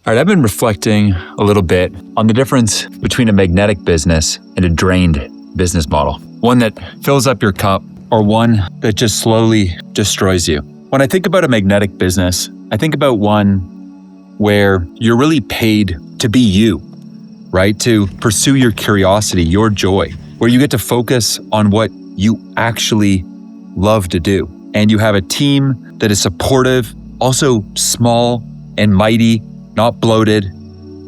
All right, I've been reflecting a little bit on the difference between a magnetic business and a drained business model. One that fills up your cup or one that just slowly destroys you. When I think about a magnetic business, I think about one where you're really paid to be you, right? To pursue your curiosity, your joy, where you get to focus on what you actually love to do. And you have a team that is supportive, also small and mighty, not bloated,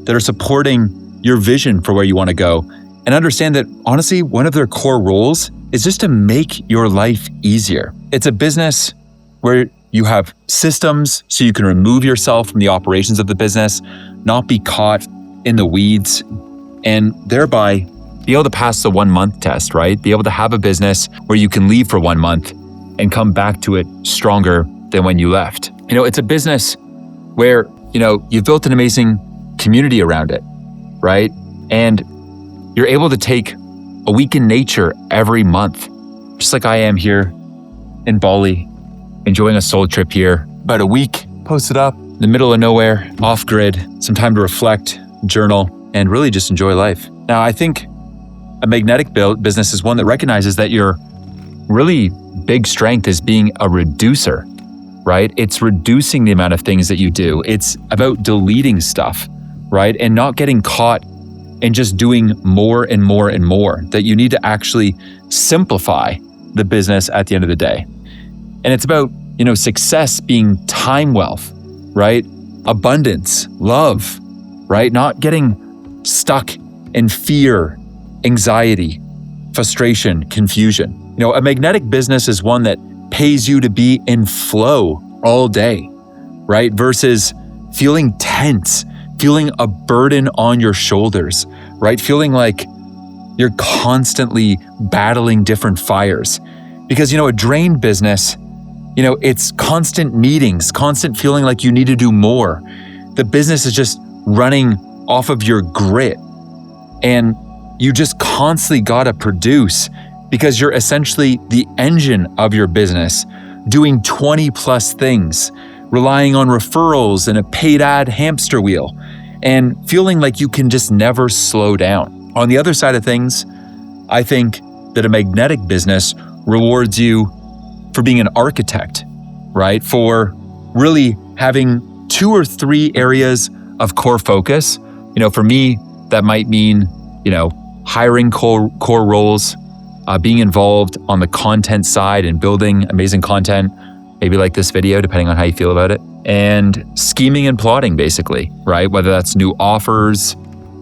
that are supporting your vision for where you want to go. And understand that, honestly, one of their core roles is just to make your life easier. It's a business where you have systems so you can remove yourself from the operations of the business, not be caught in the weeds, and thereby be able to pass the 1 month test, right? Be able to have a business where you can leave for 1 month and come back to it stronger than when you left. It's a business where you've built an amazing community around it, right? And you're able to take a week in nature every month, just like I am here in Bali, enjoying a soul trip here. About a week, posted up in the middle of nowhere, off grid, some time to reflect, journal, and really just enjoy life. Now, I think a magnetic business is one that recognizes that your really big strength is being a reducer, right? It's reducing the amount of things that you do. It's about deleting stuff, right? And not getting caught in just doing more and more and more, that you need to actually simplify the business at the end of the day. And it's about, success being time wealth, right? Abundance, love, right? Not getting stuck in fear, anxiety, frustration, confusion. A magnetic business is one that pays you to be in flow all day, right? Versus feeling tense, feeling a burden on your shoulders, right? Feeling like you're constantly battling different fires. Because, a drained business, it's constant meetings, constant feeling like you need to do more. The business is just running off of your grit. And you just constantly gotta produce because you're essentially the engine of your business, doing 20 plus things, relying on referrals and a paid ad hamster wheel, and feeling like you can just never slow down. On the other side of things, I think that a magnetic business rewards you for being an architect, right? For really having 2 or 3 areas of core focus. For me, that might mean, hiring core roles, being involved on the content side and building amazing content, maybe like this video, depending on how you feel about it, and scheming and plotting, basically, right? Whether that's new offers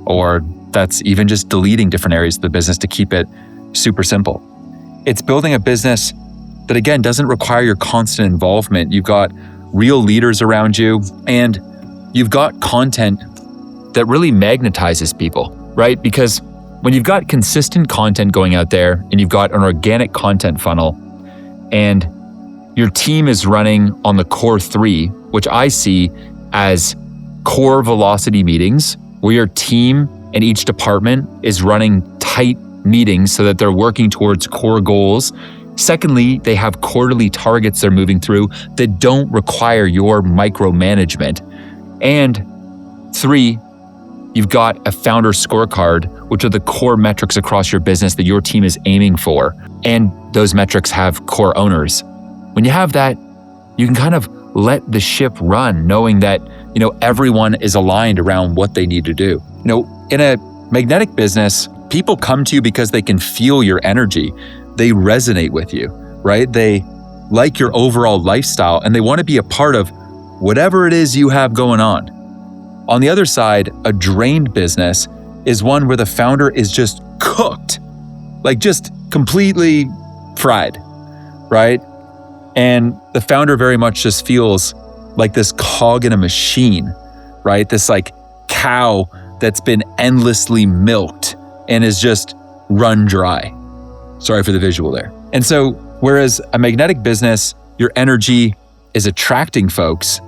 or that's even just deleting different areas of the business to keep it super simple. It's building a business that, again, doesn't require your constant involvement. You've got real leaders around you, and you've got content that really magnetizes people, right? Because when you've got consistent content going out there and you've got an organic content funnel and your team is running on the core 3, which I see as core velocity meetings, where your team and each department is running tight meetings so that they're working towards core goals. Secondly, they have quarterly targets they're moving through that don't require your micromanagement. And 3, you've got a founder scorecard, which are the core metrics across your business that your team is aiming for. And those metrics have core owners. When you have that, you can kind of let the ship run, knowing that, everyone is aligned around what they need to do. In a magnetic business, people come to you because they can feel your energy. They resonate with you, right? They like your overall lifestyle and they want to be a part of whatever it is you have going on. On the other side, a drained business is one where the founder is just cooked, like just completely fried, right? And the founder very much just feels like this cog in a machine, right? This like cow that's been endlessly milked and is just run dry. Sorry for the visual there. And so, whereas a magnetic business, your energy is attracting folks,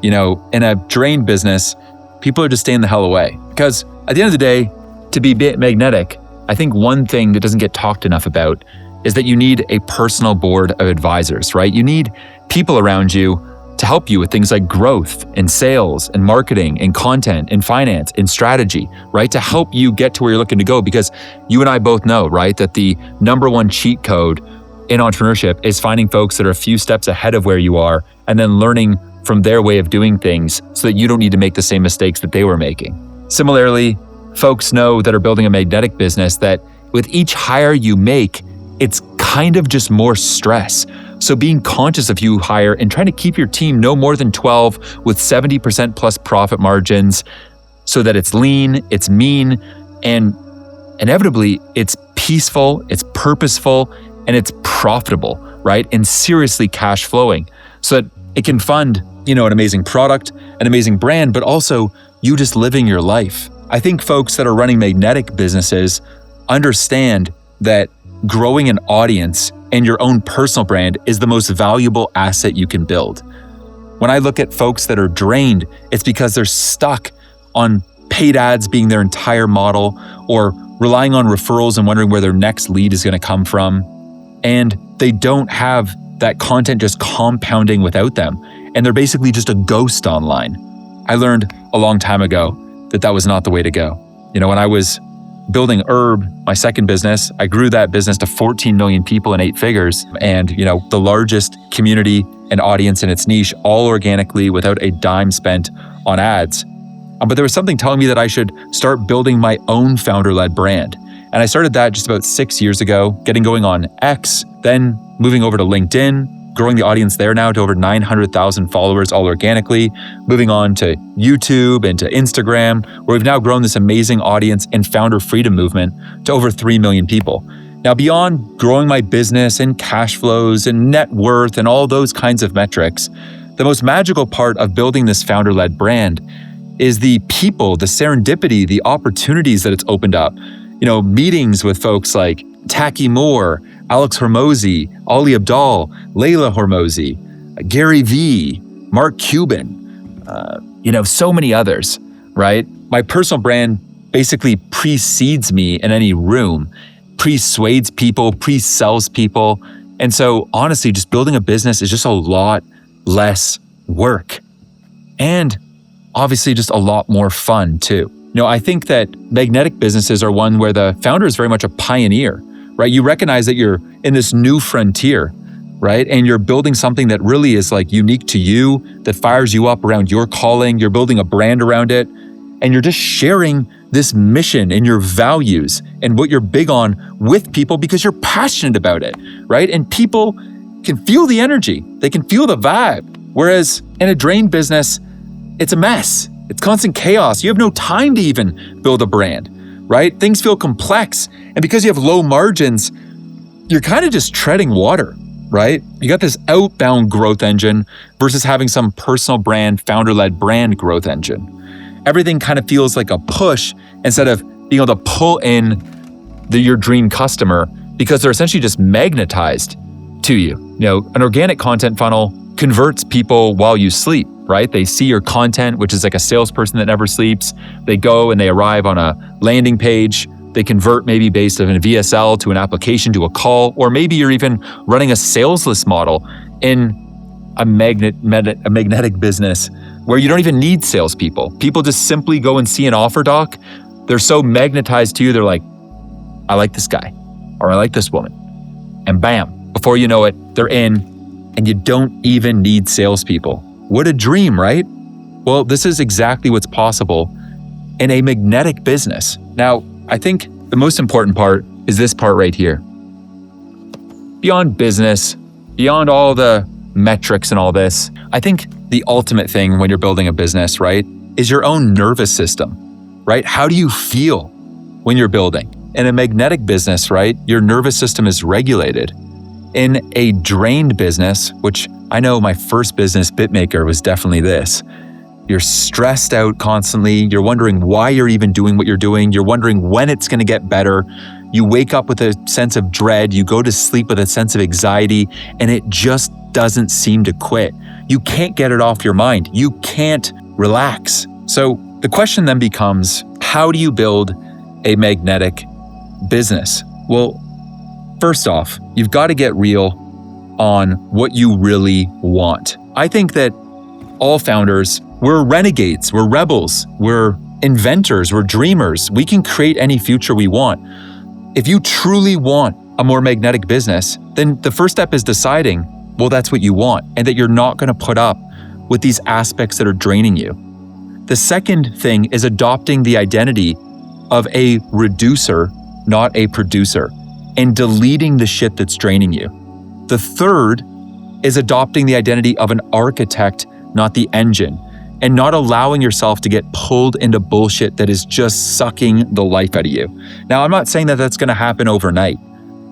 in a drained business, people are just staying the hell away. Because at the end of the day, to be magnetic, I think one thing that doesn't get talked enough about is that you need a personal board of advisors, right? You need people around you to help you with things like growth and sales and marketing and content and finance and strategy, right? To help you get to where you're looking to go, because you and I both know, right, that the number one cheat code in entrepreneurship is finding folks that are a few steps ahead of where you are and then learning from their way of doing things so that you don't need to make the same mistakes that they were making. Similarly, folks know that are building a magnetic business that with each hire you make, it's kind of just more stress. So being conscious of who you hire and trying to keep your team no more than 12 with 70% plus profit margins so that it's lean, it's mean, and inevitably it's peaceful, it's purposeful, and it's profitable, right? And seriously cash flowing so that it can fund, an amazing product, an amazing brand, but also you just living your life. I think folks that are running magnetic businesses understand that growing an audience and your own personal brand is the most valuable asset you can build. When I look at folks that are drained, it's because they're stuck on paid ads being their entire model, or relying on referrals and wondering where their next lead is going to come from. And they don't have that content just compounding without them. And they're basically just a ghost online. I learned a long time ago that that was not the way to go. When I was building Herb, my second business, I grew that business to 14 million people in 8 figures, and the largest community and audience in its niche, all organically without a dime spent on ads. But there was something telling me that I should start building my own founder-led brand. And I started that just about 6 years ago, getting going on X, then moving over to LinkedIn, growing the audience there now to over 900,000 followers all organically, moving on to YouTube and to Instagram, where we've now grown this amazing audience and founder freedom movement to over 3 million people. Now, beyond growing my business and cash flows and net worth and all those kinds of metrics, the most magical part of building this founder-led brand is the people, the serendipity, the opportunities that it's opened up. Meetings with folks like Taki Moore, Alex Hormozi, Ali Abdal, Layla Hormozi, Gary Vee, Mark Cuban, so many others, right? My personal brand basically precedes me in any room, persuades people, pre-sells people. And so honestly, just building a business is just a lot less work. And obviously just a lot more fun too. I think that magnetic businesses are one where the founder is very much a pioneer, right? You recognize that you're in this new frontier, right? And you're building something that really is like unique to you, that fires you up around your calling. You're building a brand around it, and you're just sharing this mission and your values and what you're big on with people because you're passionate about it, right? And people can feel the energy. They can feel the vibe. Whereas in a drained business, it's a mess. It's constant chaos. You have no time to even build a brand, right? Things feel complex. And because you have low margins, you're kind of just treading water, right? You got this outbound growth engine versus having some personal brand, founder-led brand growth engine. Everything kind of feels like a push instead of being able to pull in your dream customer because they're essentially just magnetized to you. An organic content funnel converts people while you sleep, right? They see your content, which is like a salesperson that never sleeps. They go and they arrive on a landing page. They convert maybe based on a VSL to an application to a call, or maybe you're even running a salesless model in a magnetic business where you don't even need salespeople. People just simply go and see an offer doc. They're so magnetized to you, they're like, I like this guy, or I like this woman. And bam, before you know it, they're in, and you don't even need salespeople. What a dream, right? Well, this is exactly what's possible in a magnetic business. Now, I think the most important part is this part right here. Beyond business, beyond all the metrics and all this, I think the ultimate thing when you're building a business, right, is your own nervous system, right? How do you feel when you're building? In a magnetic business, right, your nervous system is regulated. In a drained business, which I know my first business, Bitmaker, was definitely this. You're stressed out constantly. You're wondering why you're even doing what you're doing. You're wondering when it's going to get better. You wake up with a sense of dread. You go to sleep with a sense of anxiety, and it just doesn't seem to quit. You can't get it off your mind. You can't relax. So the question then becomes, how do you build a magnetic business? Well, first off, you've got to get real on what you really want. I think that all founders, we're renegades, we're rebels, we're inventors, we're dreamers. We can create any future we want. If you truly want a more magnetic business, then the first step is deciding, well, that's what you want, and that you're not going to put up with these aspects that are draining you. The second thing is adopting the identity of a reducer, not a producer, and deleting the shit that's draining you. The third is adopting the identity of an architect, not the engine, and not allowing yourself to get pulled into bullshit that is just sucking the life out of you. Now, I'm not saying that that's going to happen overnight,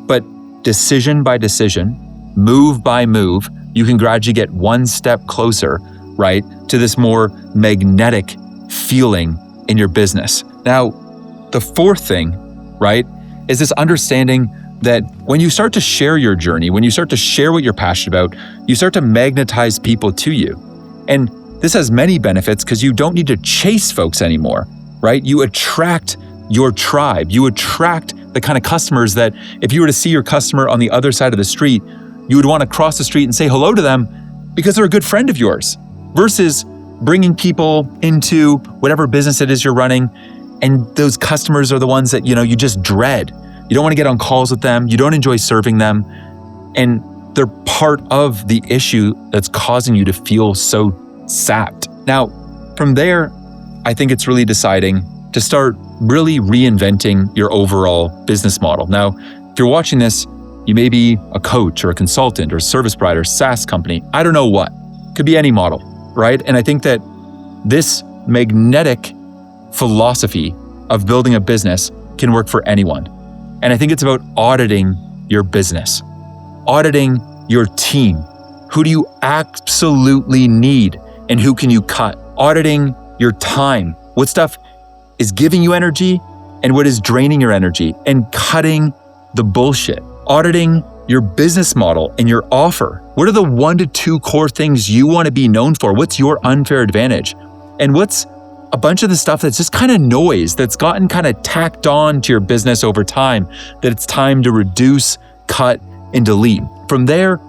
but decision by decision, move by move, you can gradually get one step closer, right, to this more magnetic feeling in your business. Now, the fourth thing, right, is this understanding that when you start to share your journey, when you start to share what you're passionate about, you start to magnetize people to you. And this has many benefits because you don't need to chase folks anymore, right? You attract your tribe. You attract the kind of customers that if you were to see your customer on the other side of the street, you would want to cross the street and say hello to them because they're a good friend of yours, versus bringing people into whatever business it is you're running. And those customers are the ones that, you just dread. You don't want to get on calls with them. You don't enjoy serving them. And they're part of the issue that's causing you to feel so sapped. Now, from there, I think it's really deciding to start really reinventing your overall business model. Now, if you're watching this, you may be a coach or a consultant or a service provider, SaaS company, I don't know what. Could be any model, right? And I think that this magnetic philosophy of building a business can work for anyone. And I think it's about auditing your business, auditing your team. Who do you absolutely need and who can you cut? Auditing your time. What stuff is giving you energy and what is draining your energy, and cutting the bullshit. Auditing your business model and your offer. What are the 1 to 2 core things you want to be known for? What's your unfair advantage? And what's a bunch of the stuff that's just kind of noise that's gotten kind of tacked on to your business over time that it's time to reduce, cut, and delete. From there,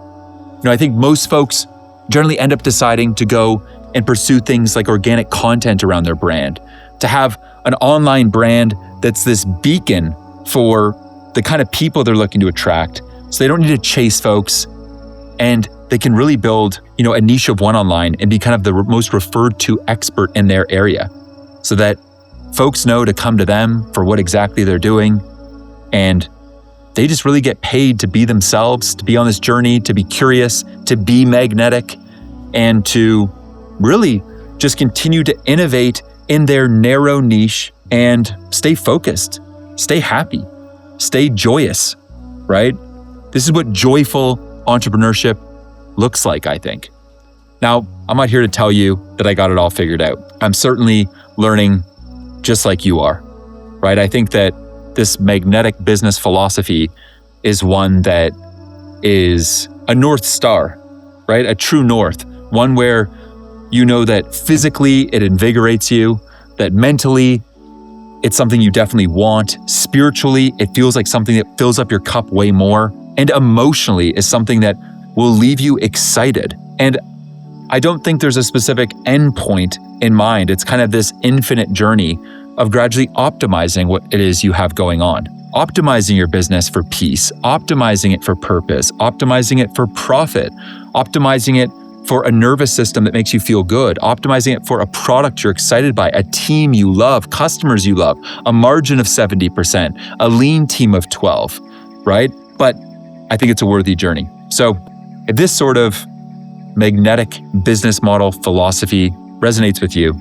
I think most folks generally end up deciding to go and pursue things like organic content around their brand, to have an online brand that's this beacon for the kind of people they're looking to attract. So they don't need to chase folks, and they can really build, a niche of one online and be kind of the most referred to expert in their area, so that folks know to come to them for what exactly they're doing. And they just really get paid to be themselves, to be on this journey, to be curious, to be magnetic, and to really just continue to innovate in their narrow niche and stay focused, stay happy, stay joyous, right? This is what joyful entrepreneurship looks like, I think. Now, I'm not here to tell you that I got it all figured out. I'm certainly learning just like you are, right? I think that this magnetic business philosophy is one that is a North Star, right? A true north, one where you know that physically it invigorates you, that mentally it's something you definitely want, spiritually it feels like something that fills up your cup way more, and emotionally is something that will leave you excited. And I don't think there's a specific endpoint in mind. It's kind of this infinite journey of gradually optimizing what it is you have going on. Optimizing your business for peace, optimizing it for purpose, optimizing it for profit, optimizing it for a nervous system that makes you feel good, optimizing it for a product you're excited by, a team you love, customers you love, a margin of 70%, a lean team of 12, right? But I think it's a worthy journey. So if this sort of magnetic business model philosophy resonates with you,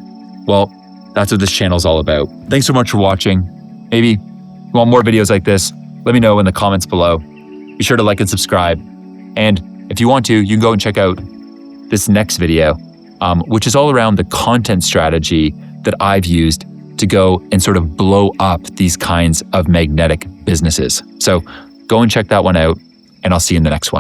well, that's what this channel is all about. Thanks so much for watching. Maybe you want more videos like this, let me know in the comments below. Be sure to like and subscribe. And if you want to, you can go and check out this next video, which is all around the content strategy that I've used to go and sort of blow up these kinds of magnetic businesses. So go and check that one out, and I'll see you in the next one.